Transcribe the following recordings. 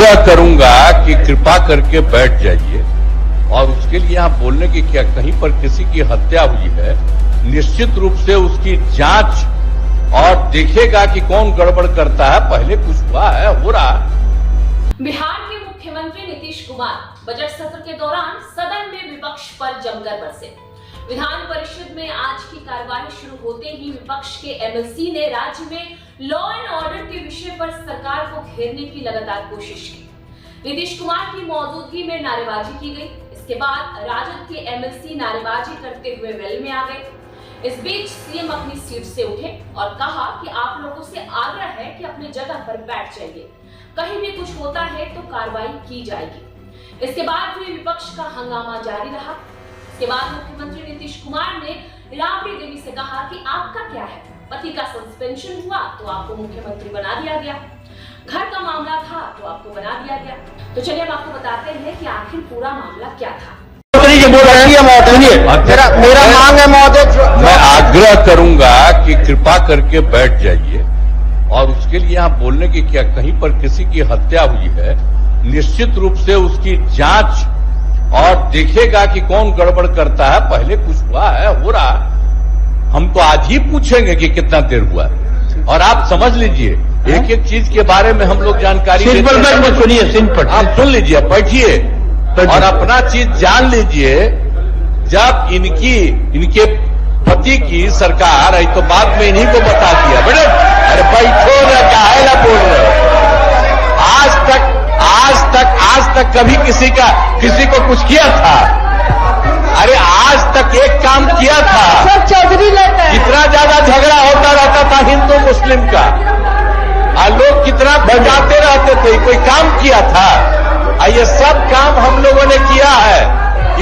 आग्रह करूंगा कि कृपा करके बैठ जाइए और उसके लिए यहाँ बोलने की क्या, कहीं पर किसी की हत्या हुई है, निश्चित रूप से उसकी जांच और देखेगा कि कौन गड़बड़ करता है। पहले कुछ हुआ है, हो रहा। बिहार के मुख्यमंत्री नीतीश कुमार बजट सत्र के दौरान सदन में विपक्ष पर जमकर बरसे। विधान परिषद में आज की कार्यवाही शुरू होते ही विपक्ष के एमएलसी ने राज्य में लॉ एंड ऑर्डर के विषय पर सरकार को घेरने की लगातार कोशिश की। नीतीश कुमार की मौजूदगी में नारेबाजी की गई। इसके बाद राजद के एमएलसी नारेबाजी करते हुए वेल में आ गए। इस बीच सीएम अपनी सीट से उठे और कहा कि आप लोगों से आग्रह है कि अपनी जगह पर बैठ जाइए, कहीं भी कुछ होता है तो कार्रवाई की जाएगी। इसके बाद भी विपक्ष का हंगामा जारी रहा। इसके बाद मुख्यमंत्री नीतीश कुमार ने राबड़ी देवी से कहा कि आपका क्या है, पति का सस्पेंशन हुआ तो आपको मुख्यमंत्री बना दिया गया, घर का मामला था तो आपको बना दिया गया। तो चलिए हम आपको बताते हैं कि आखिर पूरा मामला क्या था। मेरा मांग है महोदय, मैं आग्रह करूंगा कि कृपा करके बैठ जाइए और उसके लिए यहाँ बोलने की क्या, कहीं पर किसी की हत्या हुई है, निश्चित रूप से उसकी जांच और देखेगा कि कौन गड़बड़ करता है। पहले कुछ हुआ है, हो रहा। हम तो आज ही पूछेंगे कि कितना देर हुआ और आप समझ लीजिए एक एक चीज के बारे में हम लोग जानकारी सुनिए, आप सुन लीजिए, बैठिए और अपना चीज जान लीजिए। जब इनके पति की सरकार आई तो बाद में इन्हीं को बता दिया। बेटे अरे बैठो ना, काहे ला बोल रहे। आज तक कभी किसी को कुछ किया था? अरे आज तक एक काम किया था, सब चौधरी लेते हैं। कितना ज्यादा झगड़ा होता रहता था हिंदू मुस्लिम का, और लोग कितना बजाते रहते थे, कोई काम किया था? ये सब काम हम लोगों ने किया है।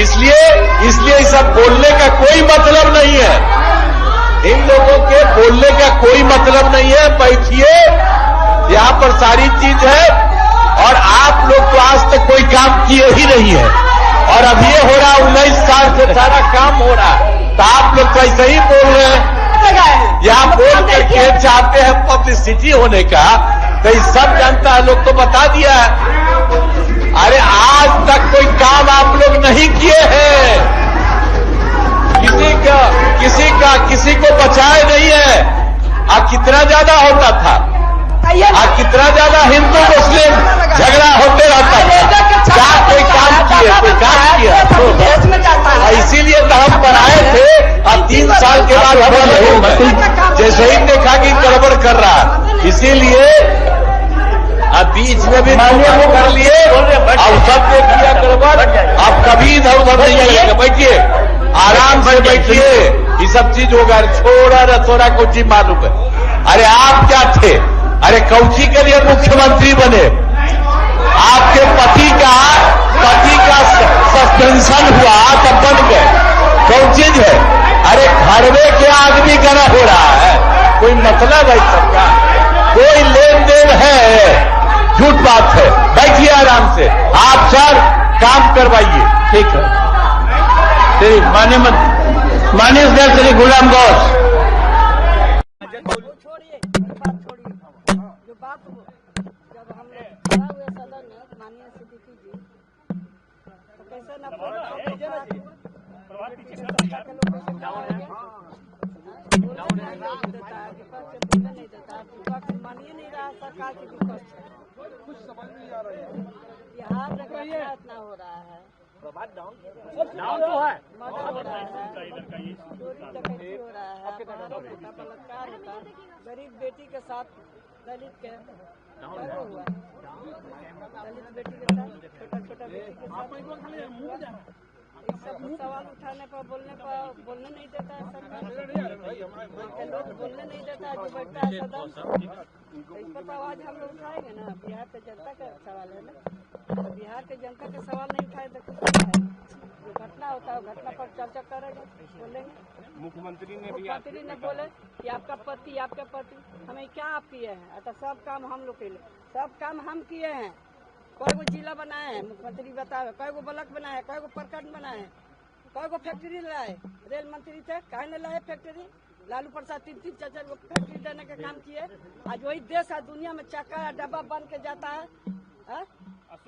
इसलिए सब बोलने का कोई मतलब नहीं है। इन लोगों के बोलने का कोई मतलब नहीं है। बैठिए, यहाँ पर सारी चीज है और आप लोग तो आज तक कोई काम किए ही नहीं है और अब ये हो रहा, 19 साल से सारा काम हो रहा, तो आप लोग तो ऐसे ही बोल रहे हैं। यहाँ बोल करके चाहते हैं पब्लिसिटी होने का, तो ये सब जानता है, लोग तो बता दिया है। अरे आज तक कोई काम आप लोग नहीं किए हैं, किसी को बचाए नहीं है। कितना ज्यादा होता था, कितना ज्यादा हिंदू मुस्लिम झगड़ा होते रहता था। क्या कोई काम किया? इसीलिए तो हम बनाए थे और 3 साल के बाद हम जैसे ही देखा कि गड़बड़ कर रहा, इसीलिए बीच में भी कर लिए और सब देख लिया गड़बड़। अब कभी इधर उधर नहीं आइएगा, बैठिए, आराम से बैठिए, ये सब चीज होगा। छोड़ा न थोड़ा कुछ ही मालूम है। अरे आप क्या थे? अरे कौची के लिए मुख्यमंत्री बने? आपके पति का सस्पेंशन हुआ तब बन गए, कौन चीज है? अरे घर में क्या आदमी गना हो रहा है? कोई मतलब है सबका? कोई लेन देन है? झूठ बात है। बैठिए आराम से, आप सर काम करवाइए। ठीक है, माननीय अध्यक्ष श्री गुलाम गौस। जब हम लोग खड़ा हुए सदन में माननीय सिद्दीकी जी, तो कैसे न नहीं देता, विपक्ष मानिए नहीं रहा, सरकार की विपक्ष है। कुछ समझ नहीं आ रहा है। बिहार में इतना हो रहा है, मर्डर हो रहा है, चोरी डकैती हो रहा है, बलात्कार होता है, गरीब बेटी के साथ दलित के हुआ, दलित बेटी के साथ छोटा बेटी के साथ सब सवाल उठाने पर बोलने नहीं देता है सरकार, लोग बोलने नहीं देता है। जो बैठता है सदन, इस पर तो आवाज हम लोग उठाएंगे ना। बिहार के जनता का सवाल है ना, तो बिहार के जनता के सवाल नहीं उठाए तो कुछ नहीं है। जो घटना होता है घटना पर चर्चा करेंगे, बोलेंगे। मुख्यमंत्री ने बोले कि आपके पति हमें क्या आप किए हैं? तो सब काम हम लोग के लिए, सब काम हम किए हैं। कोई को जिला बनाए हैं, मुख्यमंत्री बताए, कोई को ब्लॉक बनाए हैं, कोई को प्रखंड बनाए हैं, कोई को फैक्ट्री लाए। रेल मंत्री थे, काहे न लाए फैक्ट्री? लालू प्रसाद 3-3 4-4 को फैक्ट्री देने का काम किए। आज वही देश है दुनिया में चक्का डब्बा बन के जाता है।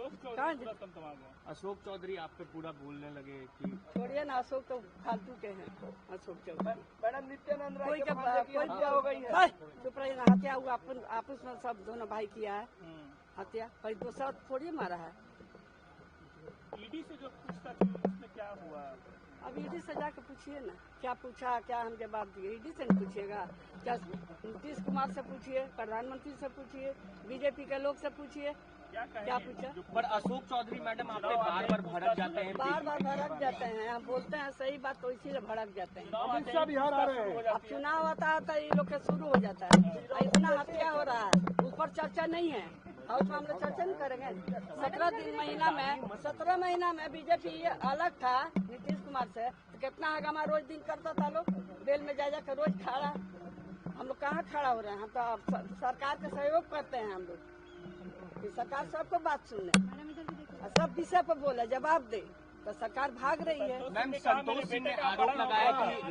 कहाँ अशोक चौधरी आप पे पूरा बोलने लगे कि छोड़िए ना, अशोक तो फालतू के हैं। अशोक चौधरी मैडम नित्यानंद राय कोई के क्या मामले की कोई हत्या हो गई है। चुप रहिए ना, हत्या हुआ आपस में सब दोनों भाई किया है हत्या, कोई दूसरा थोड़ी मारा है। ईडी से जो पूछताछ हुई उसमें क्या हुआ? अब ईडी से जाकर पूछिए ना, क्या पूछा, क्या हम जवाब दिए। ईडी से नहीं पूछिएगा, क्या नीतीश कुमार से पूछिए, प्रधानमंत्री से पूछिए, बीजेपी के लोग से पूछिए, क्या पूछा। पर अशोक चौधरी मैडम आप पे बार बार भड़क जाते हैं, बार बार भड़क जाते हैं। हम बोलते हैं सही बात तो इसीलिए भड़क जाते हैं। अमित शाह बिहार आ रहे हैं। अब चुनाव आता है तो ये लोग का शुरू हो जाता है, इतना हत्या हो रहा है, ऊपर चर्चा नहीं है। हाउस में हम लोग चर्चा नहीं करेंगे। 17 महीना में बीजेपी अलग था नीतीश कुमार से, तो कितना हंगामा रोज दिन करता था लोग, बेल में जा जाकर रोज खड़ा। हम लोग कहाँ खड़ा हो रहे हैं, हम तो अब सरकार के सहयोग करते हैं। हम लोग सरकार सबको बात सुने, सब विषय पर बोले, जवाब दे, तो सरकार भाग रही है। मैम संतोष सिंह ने आरोप लगाया कि